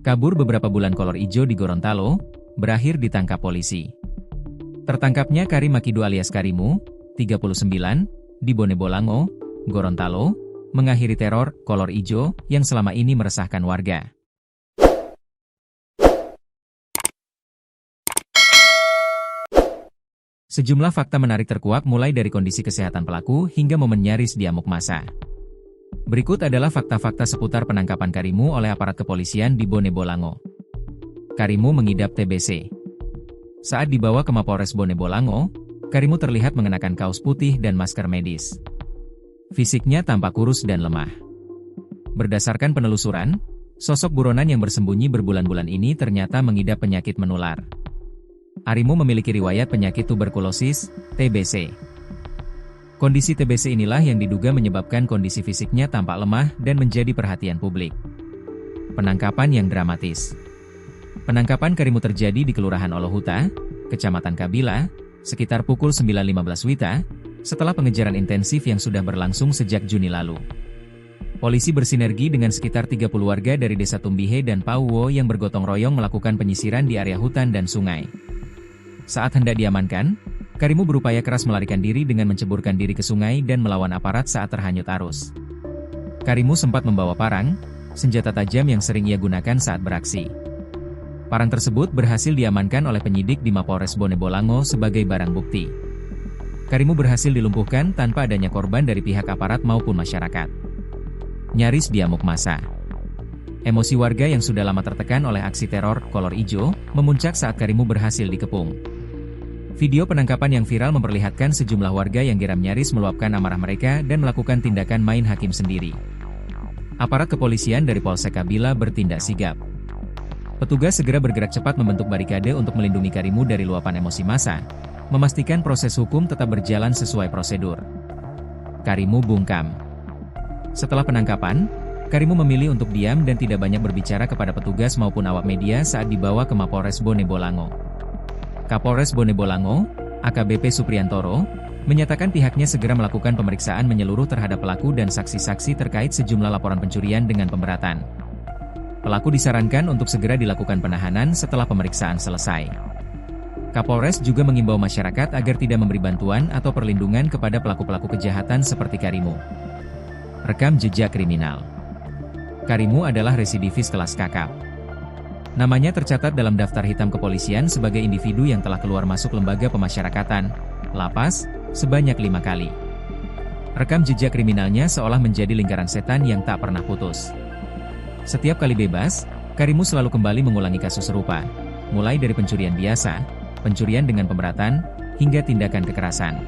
Kabur beberapa bulan kolor ijo di Gorontalo, berakhir ditangkap polisi. Tertangkapnya Karim Makido alias Karimu, 39, di Bonebolango, Gorontalo, mengakhiri teror kolor ijo yang selama ini meresahkan warga. Sejumlah fakta menarik terkuak mulai dari kondisi kesehatan pelaku hingga momen nyaris diamuk massa. Berikut adalah fakta-fakta seputar penangkapan Karimu oleh aparat kepolisian di Bonebolango. Karimu mengidap TBC. Saat dibawa ke Mapolres Bonebolango, Karimu terlihat mengenakan kaos putih dan masker medis. Fisiknya tampak kurus dan lemah. Berdasarkan penelusuran, sosok buronan yang bersembunyi berbulan-bulan ini ternyata mengidap penyakit menular. Karimu memiliki riwayat penyakit tuberkulosis, TBC. Kondisi TBC inilah yang diduga menyebabkan kondisi fisiknya tampak lemah dan menjadi perhatian publik. Penangkapan yang dramatis. Penangkapan Karimu terjadi di Kelurahan Olohuta, Kecamatan Kabila, sekitar pukul 9.15 WITA, setelah pengejaran intensif yang sudah berlangsung sejak Juni lalu. Polisi bersinergi dengan sekitar 30 warga dari Desa Tumbihe dan Pauwo yang bergotong royong melakukan penyisiran di area hutan dan sungai. Saat hendak diamankan, Karimu berupaya keras melarikan diri dengan menceburkan diri ke sungai dan melawan aparat saat terhanyut arus. Karimu sempat membawa parang, senjata tajam yang sering ia gunakan saat beraksi. Parang tersebut berhasil diamankan oleh penyidik di Mapolres Bonebolango sebagai barang bukti. Karimu berhasil dilumpuhkan tanpa adanya korban dari pihak aparat maupun masyarakat. Nyaris diamuk massa. Emosi warga yang sudah lama tertekan oleh aksi teror kolor ijo memuncak saat Karimu berhasil dikepung. Video penangkapan yang viral memperlihatkan sejumlah warga yang geram nyaris meluapkan amarah mereka dan melakukan tindakan main hakim sendiri. Aparat kepolisian dari Polsek Kabila bertindak sigap. Petugas segera bergerak cepat membentuk barikade untuk melindungi Karimu dari luapan emosi massa, memastikan proses hukum tetap berjalan sesuai prosedur. Karimu bungkam. Setelah penangkapan, Karimu memilih untuk diam dan tidak banyak berbicara kepada petugas maupun awak media saat dibawa ke Mapolres Bonebolango. Kapolres Bonebolango, AKBP Supriyantoro, menyatakan pihaknya segera melakukan pemeriksaan menyeluruh terhadap pelaku dan saksi-saksi terkait sejumlah laporan pencurian dengan pemberatan. Pelaku disarankan untuk segera dilakukan penahanan setelah pemeriksaan selesai. Kapolres juga mengimbau masyarakat agar tidak memberi bantuan atau perlindungan kepada pelaku-pelaku kejahatan seperti Karimu. Rekam jejak kriminal. Karimu adalah residivis kelas kakap. Namanya tercatat dalam daftar hitam kepolisian sebagai individu yang telah keluar masuk lembaga pemasyarakatan, lapas, sebanyak 5 kali. Rekam jejak kriminalnya seolah menjadi lingkaran setan yang tak pernah putus. Setiap kali bebas, Karimu selalu kembali mengulangi kasus serupa, mulai dari pencurian biasa, pencurian dengan pemberatan, hingga tindakan kekerasan.